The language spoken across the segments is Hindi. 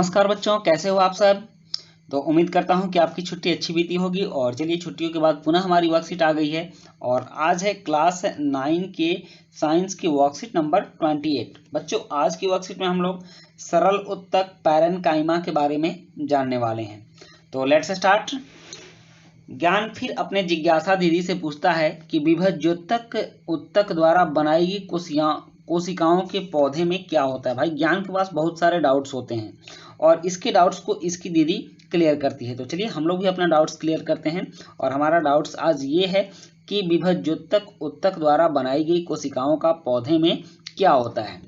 नमस्कार बच्चों, कैसे हो आप सब। तो उम्मीद करता हूं कि आपकी छुट्टी अच्छी बीती होगी। और चलिए, छुट्टियों के बाद पुनः हमारी वर्कशीट आ गई है और आज है क्लास 9 के साइंस की वर्कशीट नंबर 28। बच्चों, आज की वर्कशीट में हम लोग सरल उत्तक पैरेनकाइमा के बारे में जानने वाले हैं। तो लेट्स स्टार्ट। ज्ञान फिर अपने जिज्ञासा दीदी से पूछता है कि विभज्योतक उत्तक द्वारा बनाई गई कोशिकाओं के पौधे में क्या होता है। भाई, ज्ञान के पास बहुत सारे डाउट्स होते हैं और इसके डाउट्स को इसकी दीदी क्लियर करती है। तो चलिए हम लोग भी अपना डाउट्स क्लियर करते हैं। और हमारा डाउट्स आज ये है कि विभज्योतक उत्तक द्वारा बनाई गई कोशिकाओं का पौधे में क्या होता है।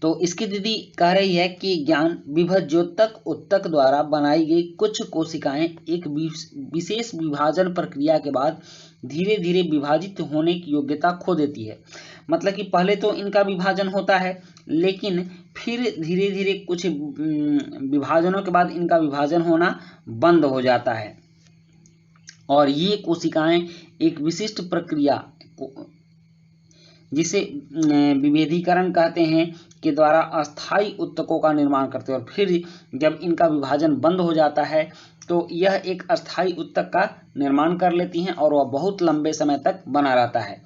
तो इसकी दीदी कह रही है कि ज्ञान विभज्योतक उत्तक द्वारा बनाई गई कुछ कोशिकाएं एक विशेष विभाजन प्रक्रिया के बाद धीरे धीरे विभाजित होने की योग्यता खो देती है। मतलब कि पहले तो इनका विभाजन होता है, लेकिन फिर धीरे धीरे कुछ विभाजनों के बाद इनका विभाजन होना बंद हो जाता है और ये कोशिकाएं एक विशिष्ट प्रक्रिया जिसे विभेदीकरण कहते हैं के द्वारा अस्थायी उत्तकों का निर्माण करते हैं। और फिर जब इनका विभाजन बंद हो जाता है तो यह एक अस्थायी उत्तक का निर्माण कर लेती हैं और वह बहुत लंबे समय तक बना रहता है।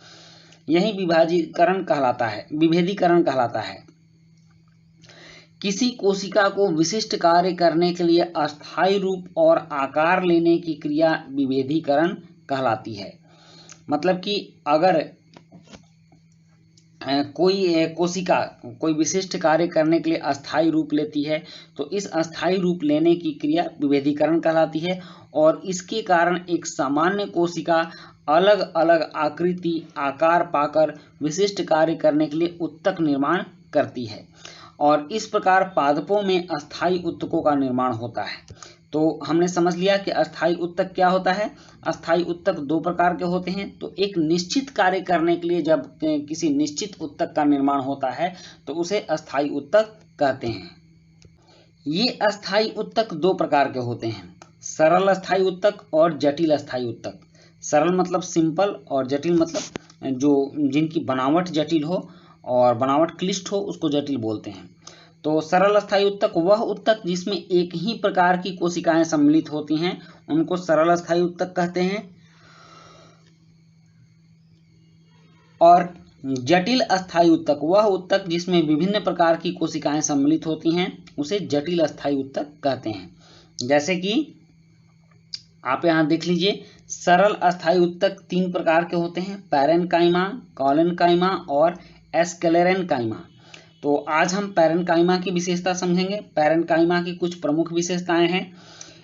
यही विभेदीकरण कहलाता है। किसी कोशिका को विशिष्ट कार्य करने के लिए अस्थायी रूप और आकार लेने की क्रिया विभेदीकरण कहलाती है। मतलब कि अगर कोई कोशिका कोई विशिष्ट कार्य करने के लिए अस्थायी रूप लेती है तो इस अस्थायी रूप लेने की क्रिया विभेदीकरण कहलाती है। और इसके कारण एक सामान्य कोशिका अलग अलग आकृति आकार पाकर विशिष्ट कार्य करने के लिए उत्तक निर्माण करती है और इस प्रकार पादपों में अस्थायी उत्तकों का निर्माण होता है। तो हमने समझ लिया कि अस्थायी उत्तक क्या होता है। अस्थायी उत्तक दो प्रकार के होते हैं। तो एक निश्चित कार्य करने के लिए जब किसी निश्चित उत्तक का निर्माण होता है तो उसे अस्थायी उत्तक कहते हैं। ये अस्थायी उत्तक दो प्रकार के होते हैं, सरल अस्थायी उत्तक और जटिल अस्थायी उत्तक। सरल मतलब सिंपल और जटिल मतलब जिनकी बनावट जटिल हो और बनावट क्लिष्ट हो उसको जटिल बोलते हैं। तो सरल अस्थायी उत्तक वह उत्तक जिसमें एक ही प्रकार की कोशिकाएं सम्मिलित होती हैं उनको सरल अस्थायी उत्तक कहते हैं। और जटिल अस्थायी उत्तक वह उत्तक जिसमें विभिन्न प्रकार की कोशिकाएं सम्मिलित होती हैं उसे जटिल अस्थायी उत्तक कहते हैं। जैसे कि आप यहां देख लीजिए, सरल अस्थायी उत्तक तीन प्रकार के होते हैं, पैरेनकाइमा, कॉलेनकाइमा और एस्क्लेरेनकाइमा। तो आज हम पैरेनकाइमा की विशेषता समझेंगे। पैरेनकाइमा की कुछ प्रमुख विशेषताएं हैं।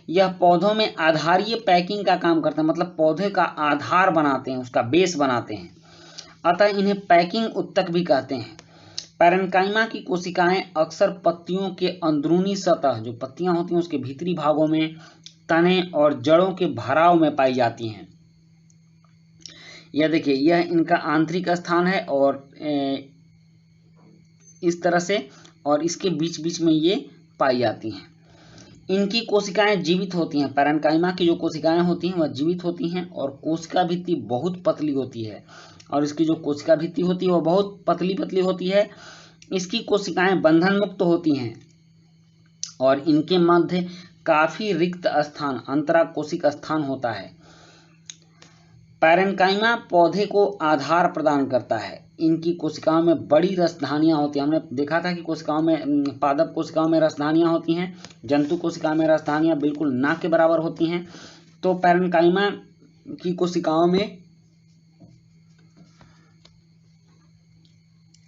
यह पौधों में आधारीय पैकिंग का काम करता है, मतलब पौधे का आधार बनाते हैं, उसका बेस बनाते हैं, अतः इन्हें पैकिंग उत्तक भी कहते हैं। पैरेनकाइमा की कोशिकाएं अक्सर पत्तियों के अंदरूनी सतह, जो पत्तियां होती हैं उसके भीतरी भागों में, तने और जड़ों के भराव में पाई जाती हैं। यह देखिए, यह इनका आंतरिक स्थान है और इस तरह से, और इसके बीच बीच में ये पाई जाती हैं। इनकी कोशिकाएं जीवित होती हैं। पैरेनकाइमा की जो कोशिकाएं होती हैं वह जीवित होती हैं और कोशिका भित्ति बहुत पतली होती है और इसकी जो कोशिका भित्ति होती है वह बहुत पतली पतली होती है। इसकी कोशिकाएं बंधन मुक्त होती हैं और इनके मध्य काफी रिक्त स्थान, अंतराकोशिक स्थान होता है। पैरेनकाइमा पौधे को आधार प्रदान करता है। इनकी कोशिकाओं में बड़ी रसधानियां होती हैं। हमने देखा था कि कोशिकाओं में, पादप कोशिकाओं में रसधानियां होती हैं, जंतु कोशिकाओं में रसधानियां बिल्कुल ना के बराबर होती हैं। तो पैरेनकाइमा की कोशिकाओं में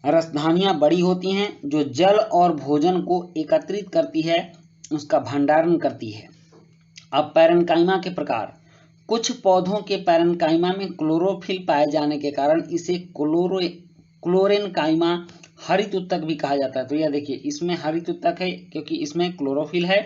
रसधानियां बड़ी होती हैं जो जल और भोजन को एकत्रित करती है, उसका भंडारण करती है। अब पैरेनकाइमा के प्रकार, कुछ पौधों के पैरेनकाइमा में क्लोरोफिल पाए जाने के कारण इसे क्लोरेनकाइमा हरित उत्तक भी कहा जाता है। तो यह देखिए, इसमें हरित उत्तक है क्योंकि इसमें क्लोरोफिल है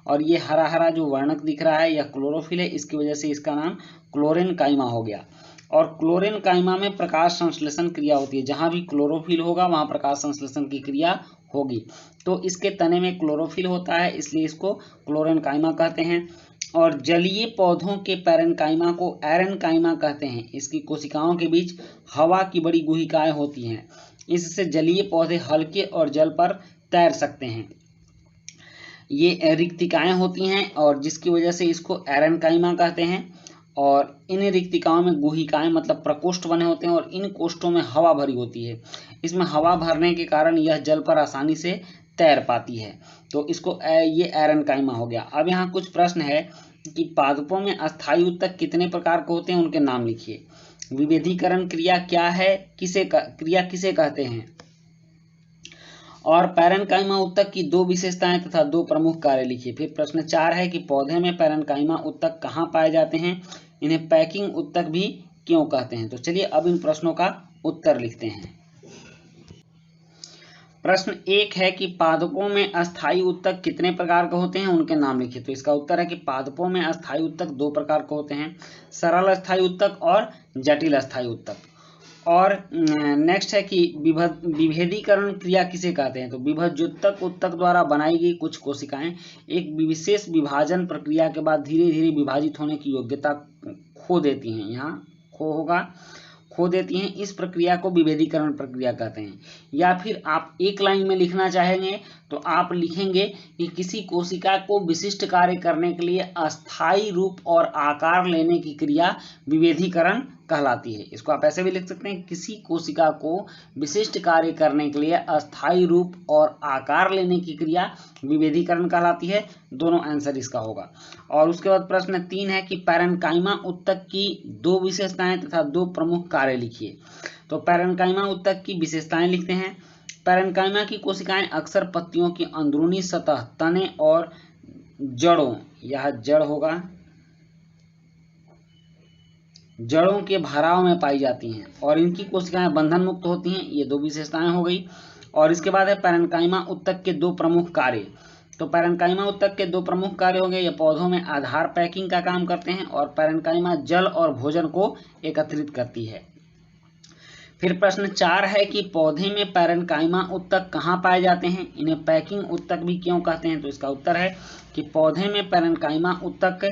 और ये हरा हरा जो वर्णक दिख रहा है यह क्लोरोफिल है, इसकी वजह से इसका नाम क्लोरेनकाइमा हो गया। और क्लोरेनकाइमा में प्रकाश संश्लेषण क्रिया होती है। जहां भी क्लोरोफिल होगा वहां प्रकाश संश्लेषण की क्रिया होगी। तो इसके तने में क्लोरोफिल होता है, इसलिए इसको क्लोरेनकाइमा कहते हैं। और जलीय पौधों के पैरेनकाइमा को एरेनकाइमा कहते हैं। इसकी कोशिकाओं के बीच हवा की बड़ी गुहिकाएं होती हैं, इससे जलीय पौधे हल्के और जल पर तैर सकते हैं। ये रिक्तिकाएं होती हैं और जिसकी वजह से इसको एरेनकाइमा कहते हैं। और इन रिक्तिकाओं में गुहिकाएं मतलब प्रकोष्ठ बने होते हैं और इन कोष्ठों में हवा भरी होती है। इसमें हवा भरने के कारण यह जल पर आसानी से तैर पाती है, तो इसको ये एरेनकाइमा हो गया। अब यहाँ कुछ प्रश्न है कि पादपों में अस्थायी ऊतक कितने प्रकार के होते हैं, उनके नाम लिखिए। विभेदीकरण क्रिया क्या है, क्रिया किसे कहते हैं, और पैरेनकाइमा ऊतक की दो विशेषताएं तथा दो प्रमुख कार्य लिखिए। फिर प्रश्न 4 है कि पौधे में पैरेनकाइमा ऊतक कहाँ पाए जाते हैं, इन्हें पैकिंग ऊतक भी क्यों कहते हैं। तो चलिए अब इन प्रश्नों का उत्तर लिखते हैं। प्रश्न 1 है कि पादपों में अस्थायी ऊतक कितने प्रकार के होते हैं, उनके नाम लिखिए। तो इसका उत्तर है कि पादपों में अस्थायी ऊतक दो प्रकार के होते हैं, सरल अस्थायी ऊतक और जटिल अस्थायी ऊतक। और नेक्स्ट है कि विभेदीकरण क्रिया किसे कहते हैं। तो विभज्योतक ऊतक द्वारा बनाई गई कुछ कोशिकाएं एक विशेष विभाजन प्रक्रिया के बाद धीरे धीरे विभाजित होने की योग्यता खो देती हैं। यहाँ खो देती हैं, इस प्रक्रिया को विभेदीकरण प्रक्रिया कहते हैं। या फिर आप एक लाइन में लिखना चाहेंगे तो आप लिखेंगे कि किसी कोशिका को विशिष्ट कार्य करने के लिए अस्थायी रूप और आकार लेने की क्रिया विभेदीकरण कहलाती है। इसको आप ऐसे भी लिख सकते हैं, किसी कोशिका को विशिष्ट कार्य करने के लिए अस्थायी रूप और आकार लेने की क्रिया विभेदीकरण कहलाती है। दोनों आंसर इसका होगा। और उसके बाद प्रश्न 3 है कि पैरेनकाइमा ऊतक की दो विशेषताएं तथा दो प्रमुख कार्य लिखिए। तो पैरेनकाइमा ऊतक की विशेषताएं लिखते हैं। पैरेनकाइमा की कोशिकाएं अक्सर पत्तियों की अंदरूनी सतह, तने और जड़ों, यह जड़ होगा, जड़ों के भराव में पाई जाती हैं और इनकी कोशिकाएं बंधन मुक्त होती हैं। ये दो विशेषताएं हो गई। और इसके बाद है पैरेनकाइमा ऊतक के दो प्रमुख कार्य। तो पैरेनकाइमा ऊतक के दो प्रमुख कार्य हो गए, ये पौधों में आधार पैकिंग का काम करते हैं और पैरेनकाइमा जल और भोजन को एकत्रित करती है। फिर प्रश्न 4 है कि पौधे में पैरेनकाइमा ऊतक कहाँ पाए जाते हैं, इन्हें पैकिंग ऊतक भी क्यों कहते हैं। तो इसका उत्तर है कि पौधे में पैरेनकाइमा ऊतक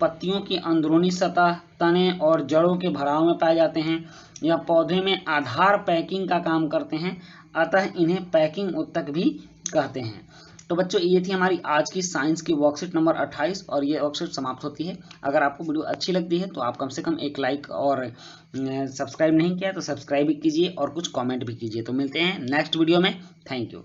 पत्तियों की अंदरूनी सतह, तने और जड़ों के भराव में पाए जाते हैं। यह पौधे में आधार पैकिंग का काम करते हैं, अतः इन्हें पैकिंग ऊतक भी कहते हैं। तो बच्चों ये थी हमारी आज की साइंस की वर्कशीट नंबर 28 और ये वर्कशीट समाप्त होती है। अगर आपको वीडियो अच्छी लगती है तो आप कम से कम एक लाइक और सब्सक्राइब नहीं किया तो सब्सक्राइब भी कीजिए और कुछ कमेंट भी कीजिए। तो मिलते हैं नेक्स्ट वीडियो में। Thank you.